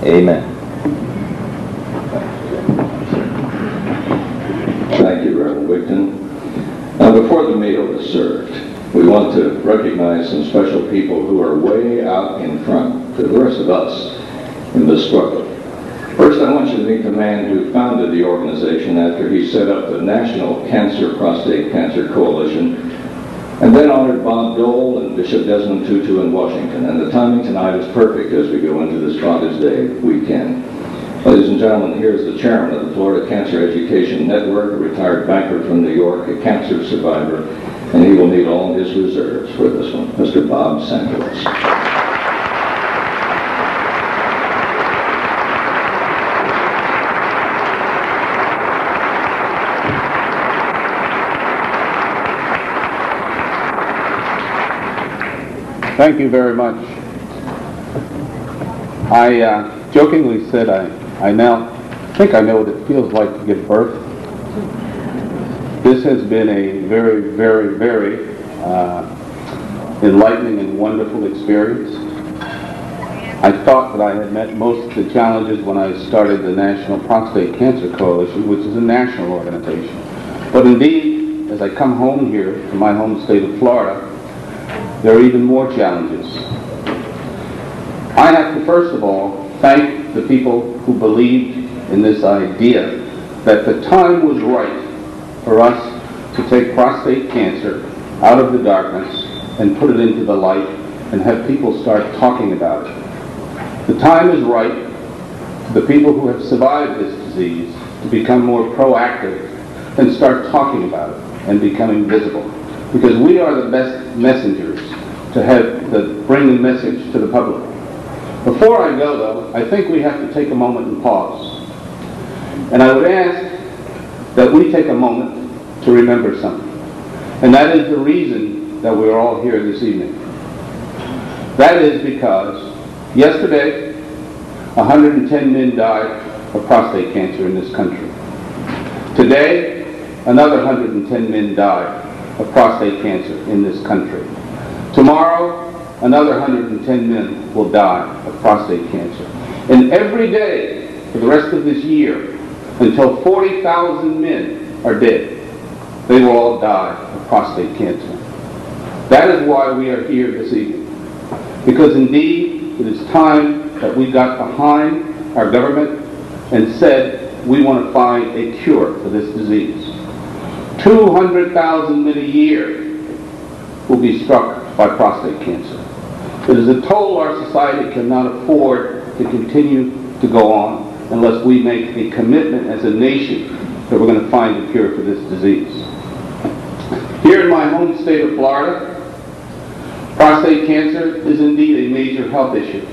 Amen. Thank you, Reverend Wigton. Now, before the meal is served, we want to recognize some special people who are way out in front to the rest of us in this struggle. First, I want you to meet the man who founded the organization after he set up the National Prostate Cancer Coalition, and then honored Bob Dole and Bishop Desmond Tutu in Washington. And the timing tonight is perfect as we go into this Father's Day weekend. Ladies and gentlemen, here's the chairman of the Florida Cancer Education Network, a retired banker from New York, a cancer survivor, and he will need all his reserves for this one, Mr. Bob Santos. Thank you very much. I jokingly said I now think I know what it feels like to give birth. This has been a very, very, very enlightening and wonderful experience. I thought that I had met most of the challenges when I started the National Prostate Cancer Coalition, which is a national organization. But indeed, as I come home here to my home state of Florida, there are even more challenges. I have to first of all thank the people who believed in this idea that the time was right for us to take prostate cancer out of the darkness and put it into the light and have people start talking about it. The time is right for the people who have survived this disease to become more proactive and start talking about it and becoming visible. Because we are the best messengers to bring the message to the public. Before I go, though, I think we have to take a moment and pause. And I would ask that we take a moment to remember something. And that is the reason that we're all here this evening. That is because yesterday, 110 men died of prostate cancer in this country. Today, another 110 men died of prostate cancer in this country. Tomorrow, another 110 men will die of prostate cancer. And every day for the rest of this year, until 40,000 men are dead, they will all die of prostate cancer. That is why we are here this evening. Because indeed, it is time that we got behind our government and said we want to find a cure for this disease. 200,000 men a year will be struck by prostate cancer. It is a toll our society cannot afford to continue to go on unless we make a commitment as a nation that we're going to find a cure for this disease. Here in my home state of Florida, prostate cancer is indeed a major health issue.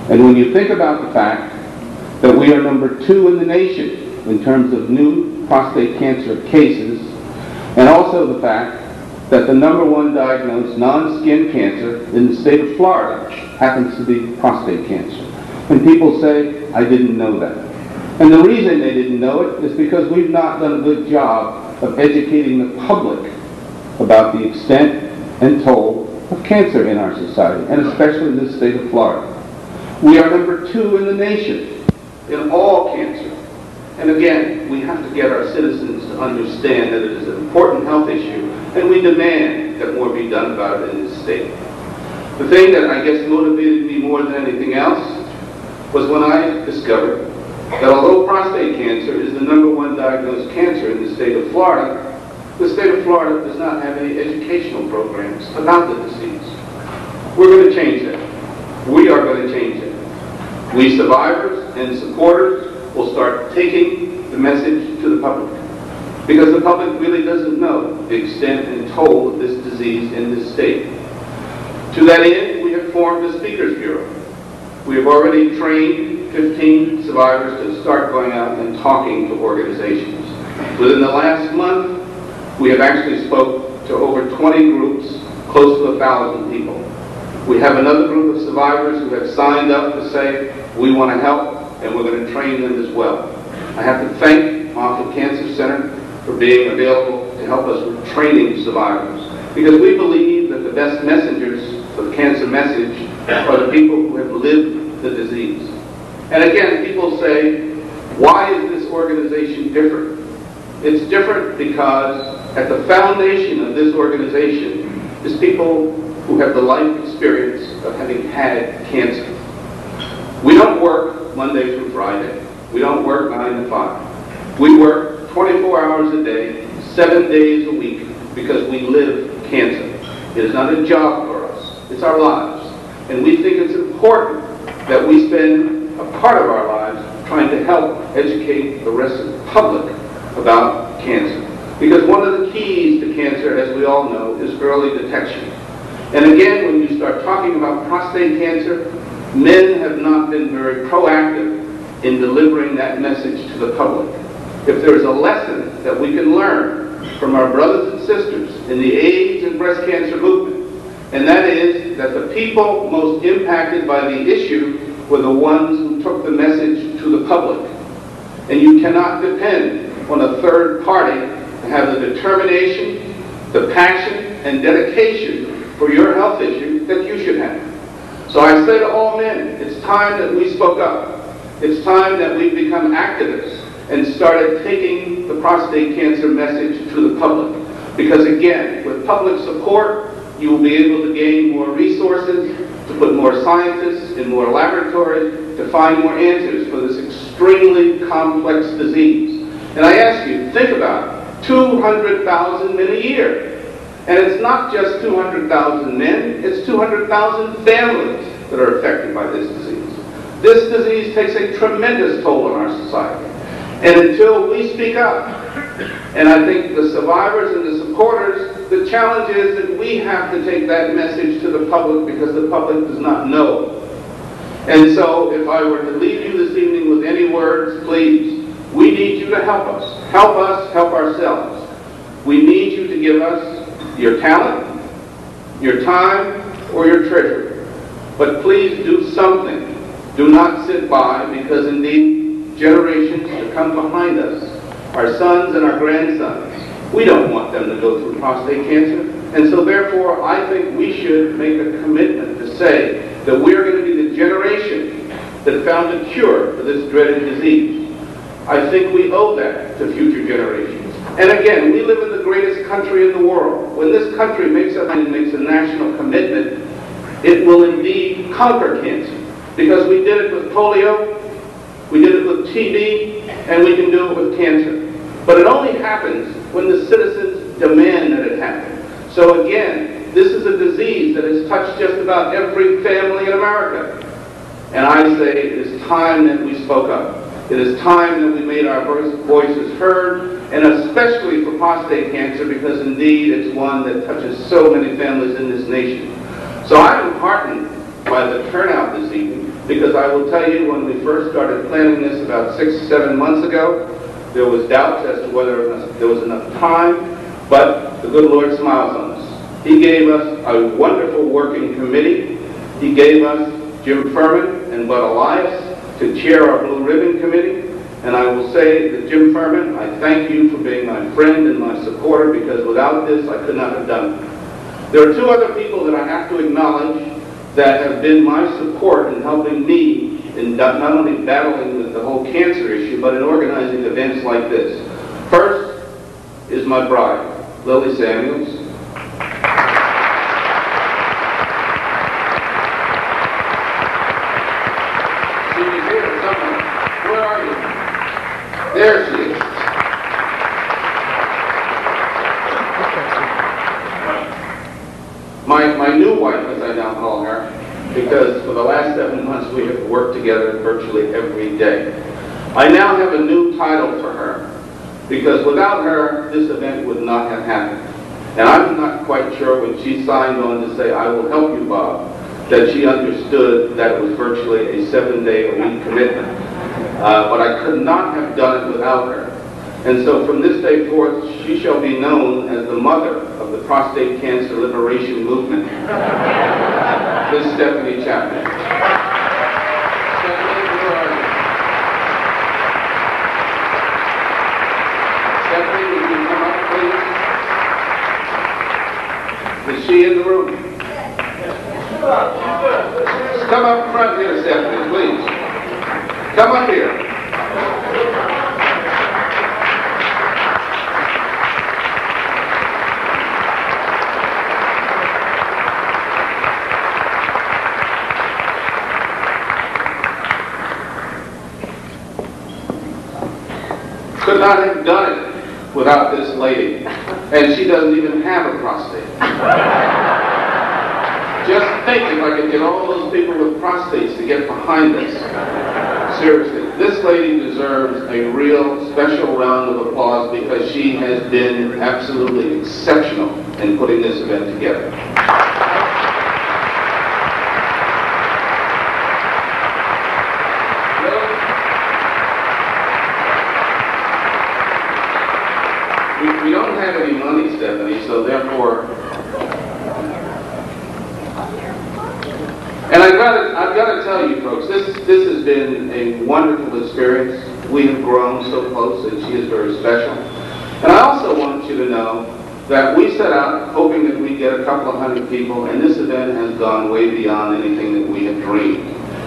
And when you think about the fact that we are number 2 in the nation in terms of new prostate cancer cases, and also the fact that the number 1 diagnosed non-skin cancer in the state of Florida happens to be prostate cancer. And people say, I didn't know that. And the reason they didn't know it is because we've not done a good job of educating the public about the extent and toll of cancer in our society, and especially in this state of Florida. We are number 2 in the nation in all cancer. And again, we have to get our citizens to understand that it is an important health issue, and we demand that more be done about it in this state. The thing that I guess motivated me more than anything else was when I discovered that although prostate cancer is the number 1 diagnosed cancer in the state of Florida does not have any educational programs about the disease. We're going to change that. We are going to change it. We survivors and supporters will start taking the message to the public, because the public really doesn't know the extent and toll of this disease in this state. To that end, we have formed a Speakers Bureau. We have already trained 15 survivors to start going out and talking to organizations. Within the last month, we have actually spoke to over 20 groups, close to 1,000 people. We have another group of survivors who have signed up to say, we want to help, and we're going to train them as well. I have to thank Moffitt Cancer Center for being available to help us with training survivors, because we believe that the best messengers for the cancer message are the people who have lived the disease. And again, people say, why is this organization different? It's different because at the foundation of this organization is people who have the life experience of having had cancer. We don't work Monday through Friday. We don't work 9 to 5. We work 24 hours a day, 7 days a week, because we live cancer. It is not a job for us. It's our lives. And we think it's important that we spend a part of our lives trying to help educate the rest of the public about cancer. Because one of the keys to cancer, as we all know, is early detection. And again, when you start talking about prostate cancer, men have not been very proactive in delivering that message to the public. If there's a lesson that we can learn from our brothers and sisters in the AIDS and breast cancer movement, and that is that the people most impacted by the issue were the ones who took the message to the public. And you cannot depend on a third party to have the determination, the passion, and dedication for your health issue that you should have. So I say to all men, it's time that we spoke up. It's time that we become activists and started taking the prostate cancer message to the public. Because again, with public support, you will be able to gain more resources, to put more scientists in more laboratories, to find more answers for this extremely complex disease. And I ask you, think about it, 200,000 men a year. And it's not just 200,000 men, it's 200,000 families that are affected by this disease. This disease takes a tremendous toll on our society. And until we speak up, and I think the survivors and the supporters, the challenge is that we have to take that message to the public because the public does not know. And so if I were to leave you this evening with any words, please, we need you to help us. Help us, help ourselves. We need you to give us your talent, your time, or your treasure. But please do something. Do not sit by, because indeed, generations to come behind us, our sons and our grandsons, we don't want them to go through prostate cancer. And so therefore, I think we should make a commitment to say that we're going to be the generation that found a cure for this dreaded disease. I think we owe that to future generations. And again, we live in the greatest country in the world. When this country makes a national commitment, it will indeed conquer cancer. Because we did it with polio, we did it with TB, and we can do it with cancer. But it only happens when the citizens demand that it happen. So again, this is a disease that has touched just about every family in America. And I say it is time that we spoke up. It is time that we made our voices heard, and especially for prostate cancer, because indeed it's one that touches so many families in this nation. So I'm heartened by the turnout this evening, because I will tell you, when we first started planning this about 6 or 7 months ago, there was doubts as to whether there was enough time, but the good Lord smiles on us. He gave us a wonderful working committee. He gave us Jim Furman and Bud Elias to chair our Blue Ribbon Committee. And I will say that Jim Furman, I thank you for being my friend and my supporter, because without this, I could not have done it. There are 2 other people that I have to acknowledge that have been my support in helping me in not only battling with the whole cancer issue, but in organizing events like this. First is my bride, Lily Samuels. She was here somewhere. Where are you? There she is. My new wife, as I now call her, because for the last 7 months we have worked together virtually every day. I now have a new title for her, because without her, this event would not have happened. And I'm not quite sure when she signed on to say, "I will help you, Bob," that she understood that it was virtually a 7-day-a-week commitment. But I could not have done it without her. And so from this day forth, she shall be known as the mother of the prostate cancer liberation movement. This Stephanie Chapman. Stephanie, where are you? Stephanie, would you come up, please? Is she in the room? Come up front here, Stephanie, please. Could not have done it without this lady. And she doesn't even have a prostate. Just think if I could get all those people with prostates to get behind us. Seriously, this lady deserves a real special round of applause because she has been absolutely exceptional in putting this event together. We don't have any money, Stephanie, so therefore, and I've got to tell you folks, this has been a wonderful experience. We have grown so close, and she is very special. And I also want you to know that we set out hoping that we'd get a couple of hundred people, and this event has gone way beyond anything that we had dreamed.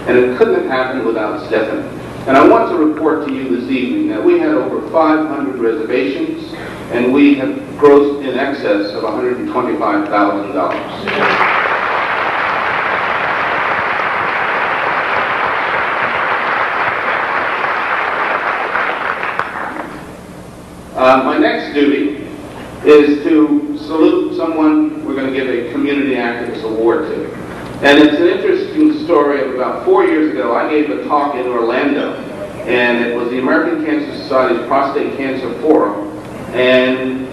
And it couldn't have happened without Stephanie. And I want to report to you this evening that we had over 500 reservations, and we have grossed in excess of $125,000. My next duty is to salute someone we're going to give a Community Activist Award to. And it's an interesting story of about 4 years ago. I gave a talk in Orlando, and it was the American Cancer Society's Prostate Cancer Forum. And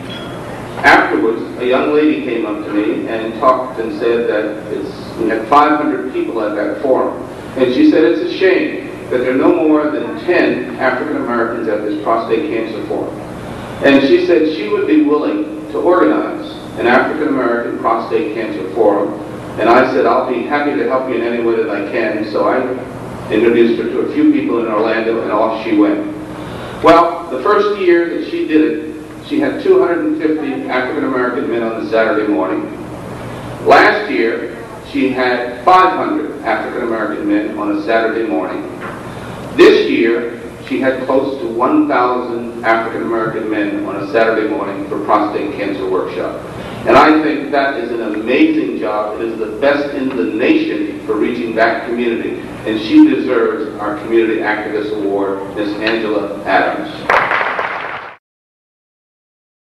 afterwards, a young lady came up to me and talked and said that we had 500 people at that forum. And she said it's a shame that there are no more than 10 African Americans at this prostate cancer forum. And she said she would be willing to organize an African American prostate cancer forum. And I said, I'll be happy to help you in any way that I can. So I introduced her to a few people in Orlando, and off she went. Well, the first year that she did it, she had 250 African American men on a Saturday morning. Last year, she had 500 African American men on a Saturday morning. This year, she had close to 1,000 African American men on a Saturday morning for prostate cancer workshop. And I think that is an amazing job. It is the best in the nation for reaching that community. And she deserves our Community Activist Award, Ms. Angela Adams.